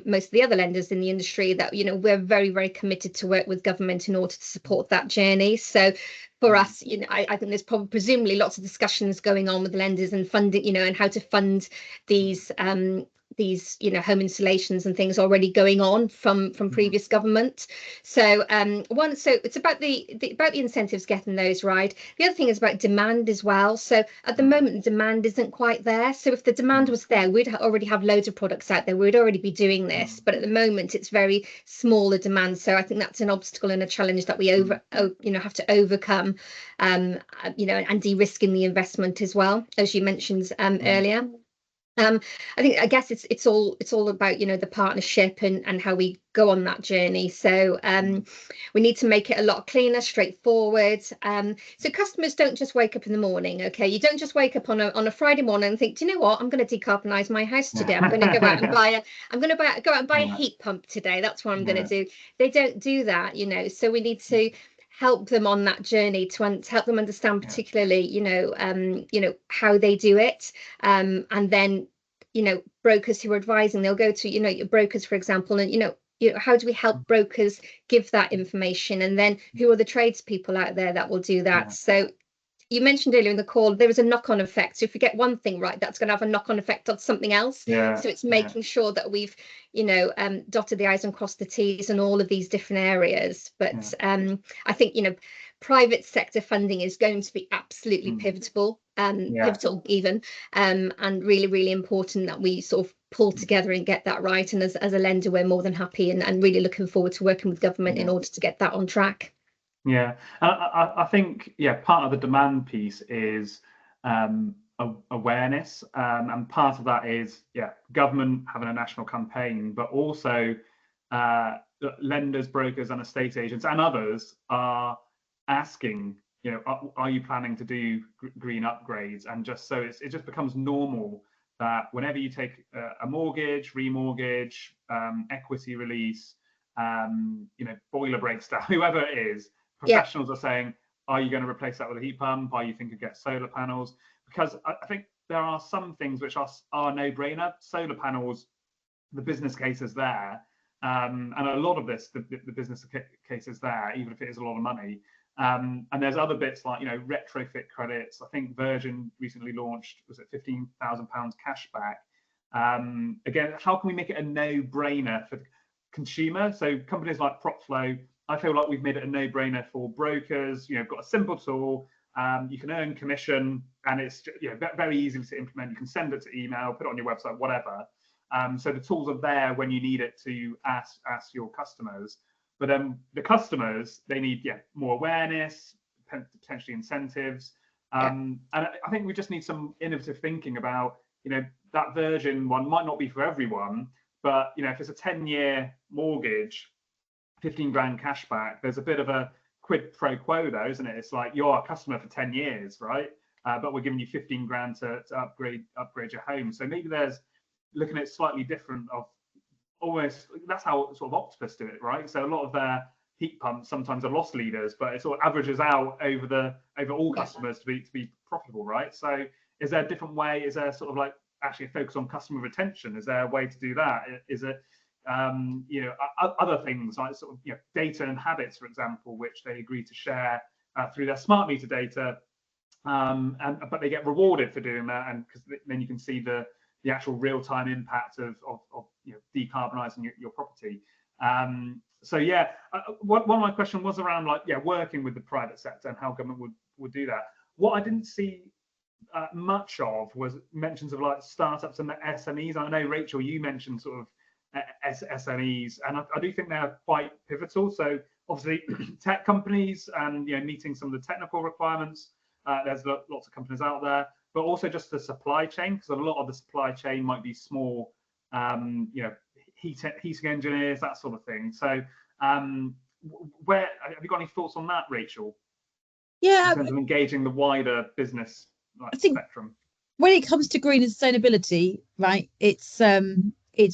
most of the other lenders in the industry, that we're very, very committed to work with government in order to support that journey. So for us, I think there's probably presumably lots of discussions going on with lenders and funding, and how to fund these home installations and things already going on from previous government. So so it's about the incentives, getting those right. The other thing is about demand as well. So at the moment, demand isn't quite there. So if the demand was there, we'd already have loads of products out there, we'd already be doing this, but at the moment it's very small, the demand. So I think that's an obstacle and a challenge that we have to overcome, and de-risking the investment as well, as you mentioned earlier. I guess it's all about the partnership and how we go on that journey. So we need to make it a lot cleaner, straightforward. So customers don't just wake up in the morning. Okay, you don't just wake up on a Friday morning and think, do you know what? I'm going to decarbonise my house today. I'm going to go out and go out and buy a heat pump today. That's what I'm going to do. They don't do that, So we need to help them on that journey to help them understand particularly how they do it, and then brokers who are advising, they'll go to your brokers, for example, and how do we help brokers give that information, and then who are the tradespeople out there that will do that. So you mentioned earlier in the call, there is a knock-on effect. So if we get one thing right, that's going to have a knock-on effect on something else. So it's making sure that we've, dotted the I's and crossed the T's in all of these different areas. But I think, private sector funding is going to be absolutely pivotal even, and really, really important that we sort of pull together and get that right. And as a lender, we're more than happy and really looking forward to working with government in order to get that on track. Yeah, I think part of the demand piece is awareness, and part of that is government having a national campaign, but also lenders, brokers, and estate agents and others are asking, are you planning to do green upgrades? And just so it just becomes normal that whenever you take a mortgage, remortgage, equity release, boiler breaks down, whoever it is. Professionals are saying, are you going to replace that with a heat pump? Are you thinking of get solar panels? Because I think there are some things which are no-brainer. Solar panels, the business case is there. And a lot of this, the business case is there, even if it is a lot of money. And there's other bits like, retrofit credits. I think Virgin recently launched, was it £15,000 cash back? Again, how can we make it a no-brainer for consumer? So companies like Propflo, I feel like we've made it a no-brainer for brokers. Got a simple tool. You can earn commission, and it's very easy to implement. You can send it to email, put it on your website, whatever. So the tools are there when you need it to ask your customers. But then the customers, they need more awareness, potentially incentives, and I think we just need some innovative thinking about that Virgin one might not be for everyone, but if it's a 10-year mortgage, 15 grand cash back, there's a bit of a quid pro quo though, isn't it? It's like you're a customer for 10 years, right? But we're giving you 15 grand to upgrade your home. So maybe there's looking at it slightly different of almost, that's how sort of Octopus do it, right? So a lot of their heat pumps sometimes are loss leaders, but it sort of averages out over all customers to be profitable, right? So is there a different way? Is there sort of like actually a focus on customer retention? Is there a way to do that? Is it other things like sort of data and habits, for example, which they agree to share through their smart meter data, but they get rewarded for doing that, and because then you can see the actual real-time impact of decarbonising your property. So one of my questions was around working with the private sector and how government would do that. What I didn't see much of was mentions of startups and the SMEs. I know, Rachel, you mentioned sort of SMEs, and I do think they're quite pivotal. So obviously tech companies and meeting some of the technical requirements, there's lots of companies out there, but also just the supply chain, because a lot of the supply chain might be small, heating engineers, that sort of thing. So where have you got any thoughts on that, Rachel? In terms of engaging the wider business spectrum. When it comes to green and sustainability, right, it's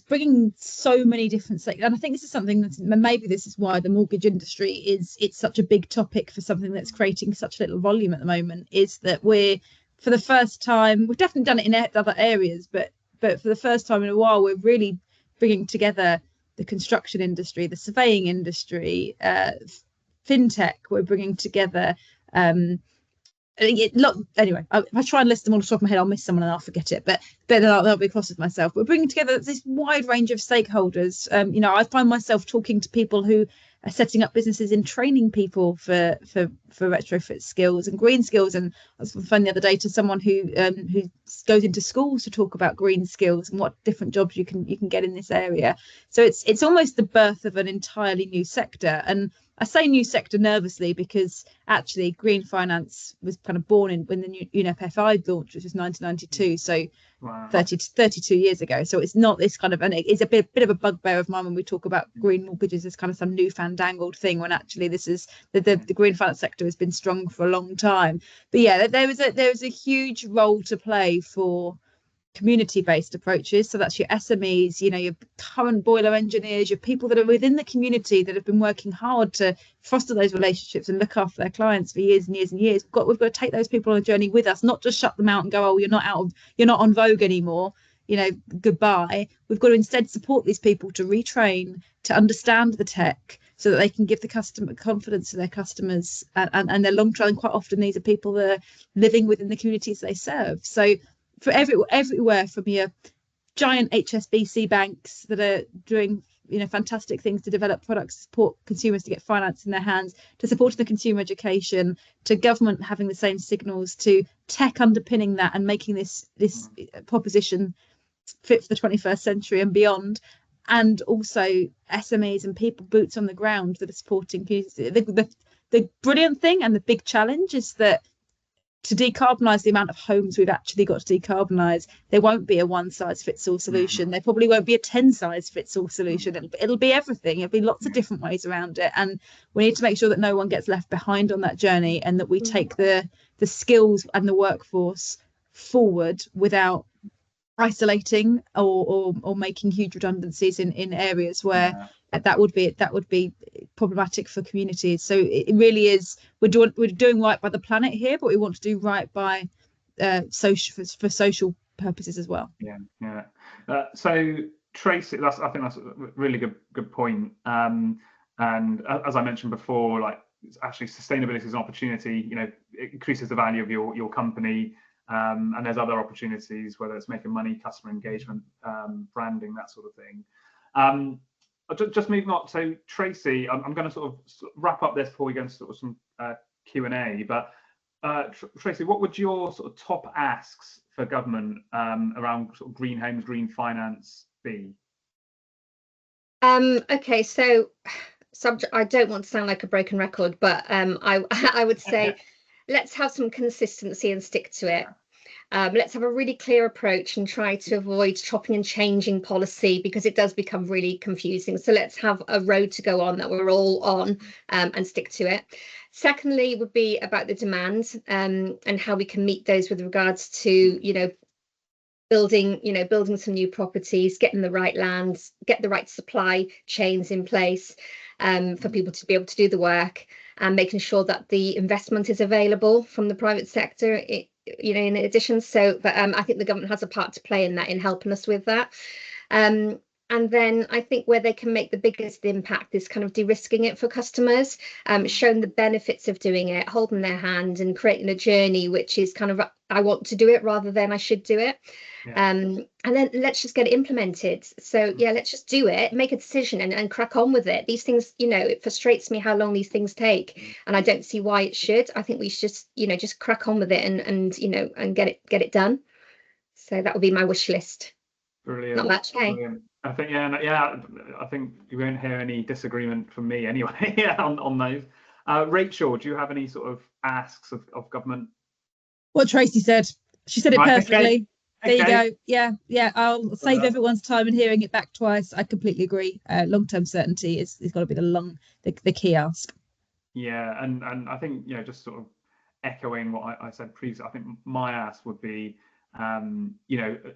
bringing so many different sectors, and I think this is something that maybe this is why the mortgage industry it's such a big topic for something that's creating such little volume at the moment, is that we're for the first time, we've definitely done it in other areas, but for the first time in a while, we're really bringing together the construction industry, the surveying industry, fintech. We're bringing together. Anyway, if I try and list them all off the top of my head, I'll miss someone and I'll forget it. But then I'll be cross with myself. We're bringing together this wide range of stakeholders. I find myself talking to people who are setting up businesses in training people for retrofit skills and green skills. And I was finding the other day to someone who goes into schools to talk about green skills and what different jobs you can get in this area. So it's almost the birth of an entirely new sector. And I say new sector nervously because actually green finance was kind of born when the UNEP FI launched, which was 1992. So wow. 32 years ago. So it's not this kind of, and it's a bit of a bugbear of mine when we talk about green mortgages as kind of some new fandangled thing, when actually this is the green finance sector has been strong for a long time. But yeah, there was a huge role to play for community-based approaches. So that's your SMEs, your current boiler engineers, your people that are within the community that have been working hard to foster those relationships and look after their clients for years and years and years. We've got to take those people on a journey with us, not just shut them out and go, oh, you're not on Vogue anymore, goodbye. We've got to instead support these people to retrain, to understand the tech, so that they can give the customer confidence to their customers and their long term. And quite often these are people that are living within the communities they serve. So for everywhere from your giant HSBC banks that are doing fantastic things to develop products to support consumers to get finance in their hands, to supporting the consumer education, to government having the same signals, to tech underpinning that and making this proposition fit for the 21st century and beyond, and also SMEs and people boots on the ground that are supporting communities. The brilliant thing and the big challenge is that to decarbonise the amount of homes we've actually got to decarbonise, there won't be a one-size-fits-all solution. There probably won't be a 10-size-fits-all solution. It'll be everything. It'll be lots of different ways around it. And we need to make sure that no one gets left behind on that journey, and that we take the skills and the workforce forward without isolating or making huge redundancies in areas where that would be problematic for communities. So it really is, we're doing right by the planet here, but we want to do right by social purposes as well. So Tracie, I think that's a really good point. And as I mentioned before, like, actually sustainability is an opportunity. It increases the value of your company. And there's other opportunities, whether it's making money, customer engagement, branding, that sort of thing. Just moving on. So Tracie, I'm going to sort of wrap up this before we go into sort of some Q&A. But Tracie, what would your sort of top asks for government around sort of green homes, green finance be? Okay, so I don't want to sound like a broken record, but I would say let's have some consistency and stick to it. Let's have a really clear approach and try to avoid chopping and changing policy, because it does become really confusing. So let's have a road to go on that we're all on, and stick to it. Secondly, would be about the demand and how we can meet those with regards to building some new properties, getting the right lands, get the right supply chains in place for people to be able to do the work, and making sure that the investment is available from the private sector, in addition. So, but I think the government has a part to play in that, in helping us with that. And then I think where they can make the biggest impact is kind of de-risking it for customers, showing the benefits of doing it, holding their hand and creating a journey which is kind of, I want to do it rather than I should do it. And then let's just get it implemented. So let's just do it, make a decision and crack on with it. These things, it frustrates me how long these things take, and I don't see why it should. I think we should just crack on with it and get it done. So that would be my wish list. Brilliant. Not much, hey? Brilliant. I think I think you won't hear any disagreement from me anyway on those. Rachel, do you have any sort of asks of government? What Tracie said. She said it perfectly. Okay. There you go. Yeah. I'll save everyone's time in hearing it back twice. I completely agree. Long-term certainty is got to be the key ask. Yeah, and I think just sort of echoing what I said previously, I think my ask would be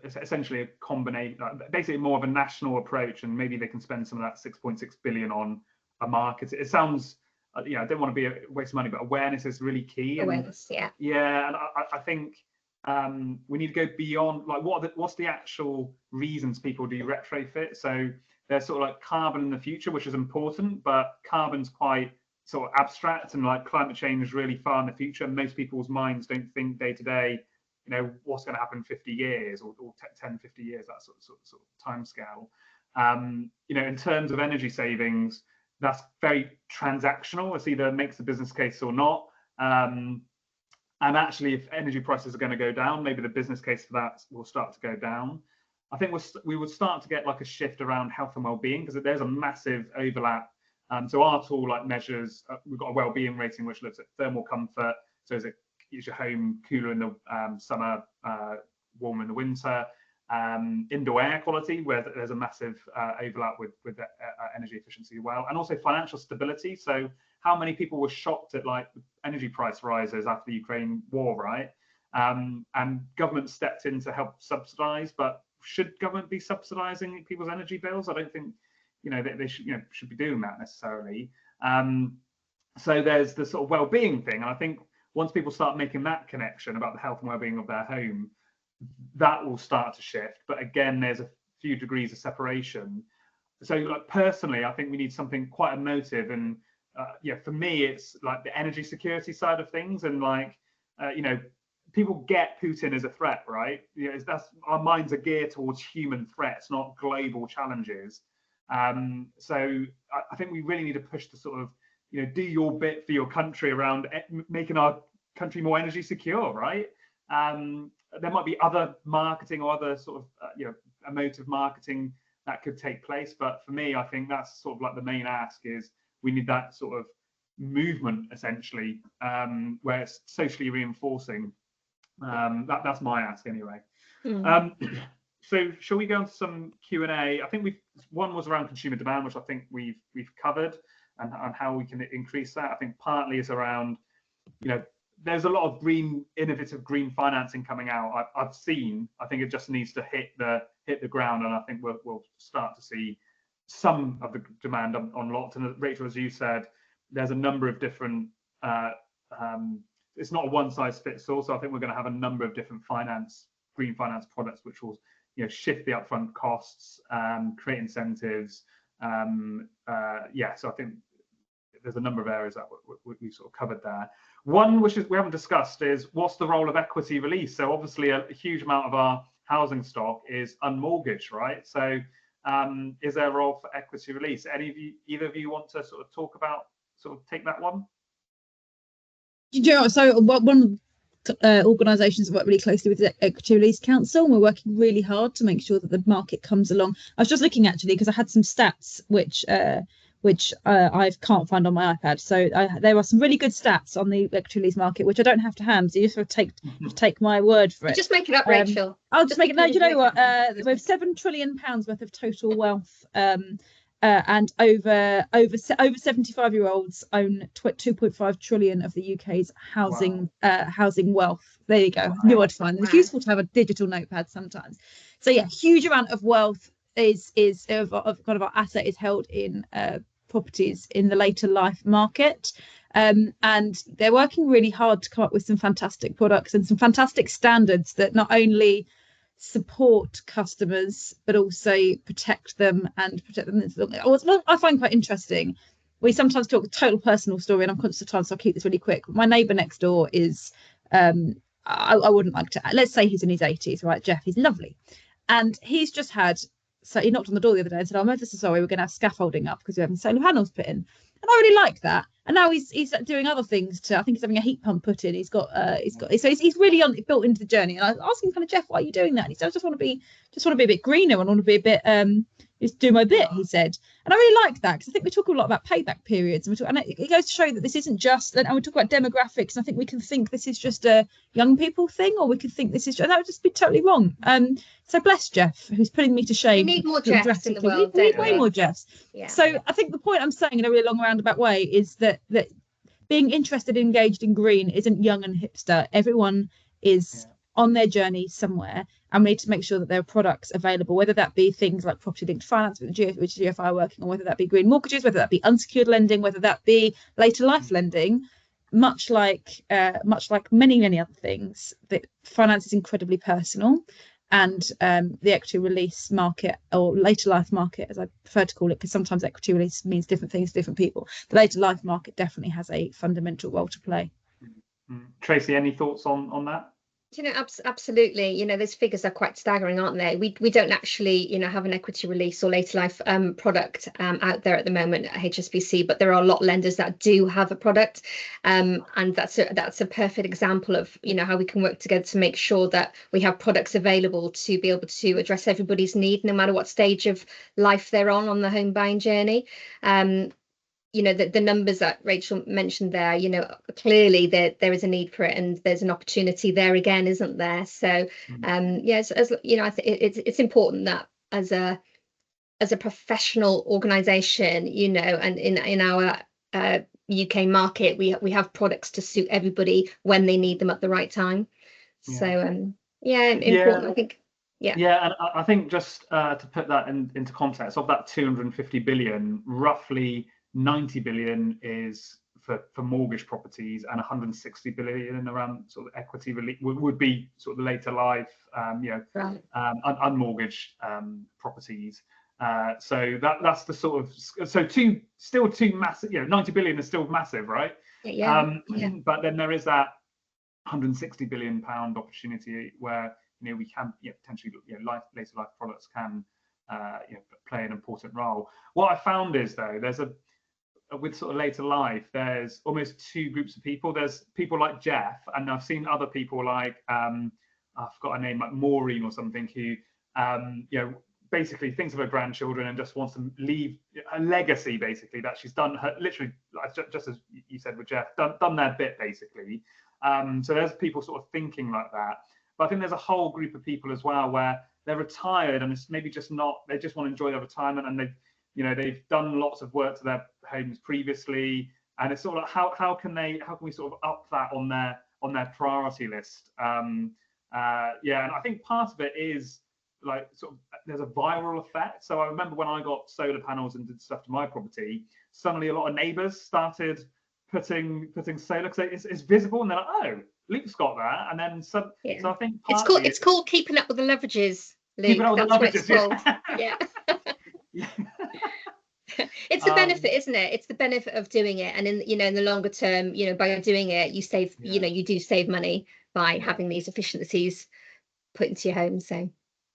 essentially a combination, basically more of a national approach, and maybe they can spend some of that 6.6 billion on a market. It sounds, I don't want to be a waste of money, but awareness is really key. Awareness, and I think we need to go beyond, like, what's the actual reasons people do retrofit? So there's sort of like carbon in the future, which is important, but carbon's quite sort of abstract, and like climate change is really far in the future. Most people's minds don't think day to day, you know, what's going to happen in 50 years or 10, 50 years, that sort of time scale. You know, in terms of energy savings, that's very transactional. It's either makes the business case or not. And actually, if energy prices are going to go down, maybe the business case for that will start to go down. I think we would start to get like a shift around health and well-being, because there's a massive overlap. So our tool like measures, we've got a well-being rating which looks at thermal comfort. So is your home cooler in the summer, warmer in the winter? Indoor air quality, where there's a massive overlap with energy efficiency as well, and also financial stability. So how many people were shocked at like energy price rises after the Ukraine war, right? And government stepped in to help subsidize, but should government be subsidizing people's energy bills? I don't think, you know, they should be doing that necessarily. So there's the sort of well-being thing, and I think once people start making that connection about the health and well-being of their home, that will start to shift. But again, there's a few degrees of separation. So like personally, I think we need something quite emotive, and yeah, for me it's like the energy security side of things, and like you know, people get Putin as a threat, right? You know, that's, our minds are geared towards human threats, not global challenges. So I think we really need to push to sort of, you know, do your bit for your country around making our country more energy secure, right? There might be other marketing or other sort of you know, emotive marketing that could take place, but for me, I think that's sort of like the main ask is we need that sort of movement essentially, where it's socially reinforcing. That's my ask anyway. So shall we go on to some Q&A? I think one was around consumer demand, which I think we've covered, and how we can increase that. I think partly is around, you know, there's a lot of innovative green financing coming out. I've seen. I think it just needs to hit the ground, and I think we'll start to see some of the demand unlocked. And Rachel, as you said, there's a number of different. It's not a one size fits all. So I think we're going to have a number of different green finance products, which will, you know, shift the upfront costs, create incentives. Yeah, so I think there's a number of areas that we sort of covered there. One which we haven't discussed is what's the role of equity release. So obviously a huge amount of our housing stock is unmortgaged, right? So is there a role for equity release? Either of you want to sort of talk about, sort of take that one? Yeah, so one organisations that work really closely with the Equity Release Council, and we're working really hard to make sure that the market comes along. I was just looking actually because I had some stats which I can't find on my iPad. So there are some really good stats on the equity release market, which I don't have to hand. So you just have to take my word for it. Just make it up, Rachel. I'll just make it. No, you know what? We have £7 trillion worth of total wealth, and over 75-year-olds own 2.5 trillion of the UK's housing wealth. There you go. Knew I'd find it. It's useful to have a digital notepad sometimes. So yeah, huge amount of wealth is of kind of our asset is held in properties in the later life market, and they're working really hard to come up with some fantastic products and some fantastic standards that not only support customers but also protect them. What I find quite interesting, we sometimes talk a total personal story, and I'm conscious of time, so I'll keep this really quick. My neighbour next door is I wouldn't like to, let's say he's in his 80s, right? Jeff, he's lovely, and he's just had, so he knocked on the door the other day and said, "I'm ever so sorry, we're going to have scaffolding up because we're having solar panels put in." And I really like that. And now he's doing other things I think he's having a heat pump put in. He's really built into the journey. And I was asking kind of, Jeff, why are you doing that? And he said, I just want to be a bit greener. I want to be a bit just do my bit, he said. And I really like that, because I think we talk a lot about payback periods, and it goes to show that this isn't just, and we talk about demographics, and I think we can think this is just a young people thing, or we could think this is just, and that would just be totally wrong. So bless Jeff, who's putting me to shame. We need more Jeffs in the world. We need way more Jeffs. Yeah. So I think the point I'm saying in a really long roundabout way is that being interested, engaged in green isn't young and hipster. Everyone is on their journey somewhere, and we need to make sure that there are products available, whether that be things like property linked finance, which GFI are working on, whether that be green mortgages, whether that be unsecured lending, whether that be later life lending. much like many other things, that finance is incredibly personal, and the equity release market, or later life market as I prefer to call it, because sometimes equity release means different things to different people, the later life market definitely has a fundamental role to play. Tracie, any thoughts on that? Absolutely. Those figures are quite staggering, aren't they? We don't actually, have an equity release or later life product out there at the moment at HSBC, but there are a lot of lenders that do have a product, and that's a perfect example of how we can work together to make sure that we have products available to be able to address everybody's need, no matter what stage of life they're on the home buying journey. The numbers that Rachel mentioned there, clearly there is a need for it, and there's an opportunity there again, isn't there? So yes, as I think it's important that as a professional organization, and in our UK market, we have products to suit everybody when they need them at the right time. So important, I think. Yeah, and I think just to put that into context, of that 250 billion, roughly 90 billion is for mortgage properties, and 160 billion around sort of equity release would be sort of the later life, unmortgaged properties. So that's the sort of, so still two massive, 90 billion is still massive, right? But then there is that 160 billion pound opportunity where we can potentially later life products can play an important role. What I found is, though, there's with sort of later life, there's almost two groups of people. There's people like Jeff, and I've seen other people like I've got a name like Maureen or something, who basically thinks of her grandchildren and just wants to leave a legacy, basically, that she's done her, literally, just as you said with Jeff, done their bit, basically. So there's people sort of thinking like that. But I think there's a whole group of people as well where they're retired, and it's maybe just not, they just want to enjoy their retirement, and they've done lots of work to their homes previously, and it's sort of like how can we sort of up that on their priority list? And I think part of it is like sort of there's a viral effect. So I remember when I got solar panels and did stuff to my property, suddenly a lot of neighbours started putting solar, because it's visible, and they're like, oh, Luke's got that, and then so I think it's called keeping up with the Leverages, Luke. That's what it's called. It's the benefit, isn't it? It's the benefit of doing it, and in the longer term, by doing it, you save, you do save money by having these efficiencies put into your home. So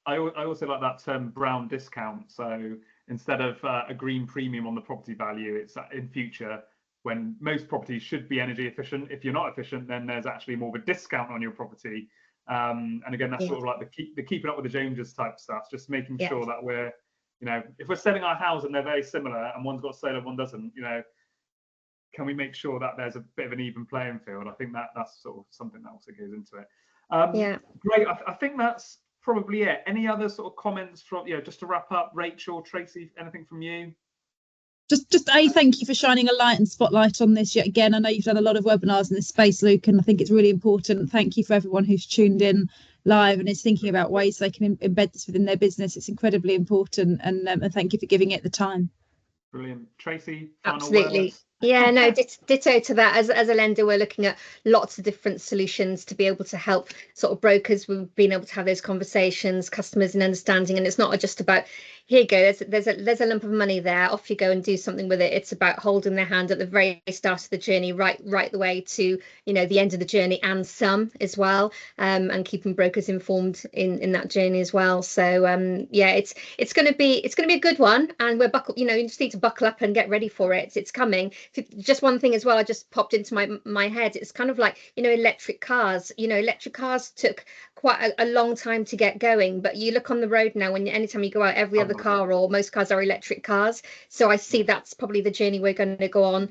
I also like that term brown discount. So instead of a green premium on the property value, it's in future, when most properties should be energy efficient, if you're not efficient, then there's actually more of a discount on your property. And again, that's sort of like the keeping up with the Joneses type stuff, just making sure that we're, if we're selling our house and they're very similar and one's got solar, one doesn't, can we make sure that there's a bit of an even playing field? I think that's sort of something that also goes into it. Great. I think that's probably it. Any other sort of comments from, just to wrap up, Rachel, Tracie, anything from you? Just thank you for shining a light and spotlight on this yet again. I know you've done a lot of webinars in this space, Luke, and I think it's really important. Thank you for everyone who's tuned in live and is thinking about ways they can embed this within their business. It's incredibly important, and thank you for giving it the time. Brilliant. Tracie, absolutely. Words? Yeah, no, ditto to that. As a lender, we're looking at lots of different solutions to be able to help sort of brokers. We've been able to have those conversations, customers and understanding, and it's not just about, here you go, there's a lump of money there, off you go and do something with it. It's about holding their hand at the very start of the journey, right the way to the end of the journey, and some as well, and keeping brokers informed in that journey as well. So it's going to be a good one, and we're you just need to buckle up and get ready for it. It's coming. Just one thing as well, I just popped into my head. It's kind of like electric cars. Electric cars took quite a long time to get going, but you look on the road now, anytime you go out, every other car or most cars are electric cars. So I see that's probably the journey we're going to go on,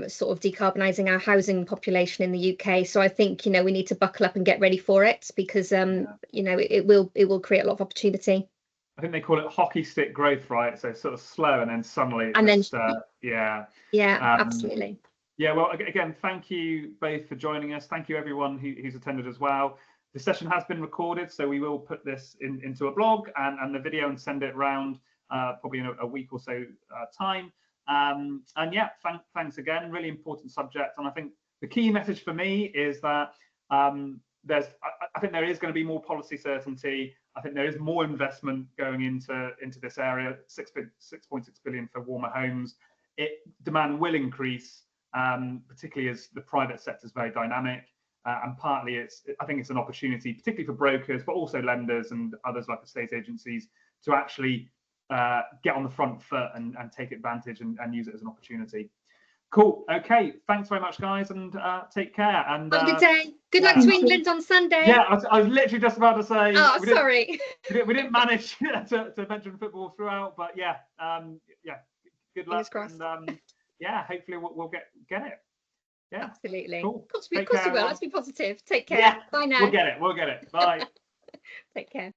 sort of decarbonising our housing population in the UK. So I think we need to buckle up and get ready for it, because it will create a lot of opportunity. I think they call it hockey stick growth, right? So sort of slow, and then suddenly absolutely. Well, again, thank you both for joining us. Thank you everyone who's attended as well. The session has been recorded, so we will put this into a blog and the video and send it around probably in a week or so time. Thanks again. Really important subject, and I think the key message for me is that I think there is going to be more policy certainty. I think there is more investment going into this area. 6.6 billion for warmer homes. Demand will increase, particularly as the private sector is very dynamic. And partly I think it's an opportunity, particularly for brokers, but also lenders and others like estate agencies, to actually get on the front foot and take advantage and use it as an opportunity. Cool. Okay. Thanks very much, guys, and take care. And have a good day. Good luck to England on Sunday. Yeah, I was literally just about to say. Oh, sorry. We didn't manage to mention football throughout, but yeah, good luck. And yeah, hopefully we'll get it. Yeah, absolutely. Cool. Of course we will. Let's be positive. Take care. Yeah, Bye now. We'll get it. Bye. Take care.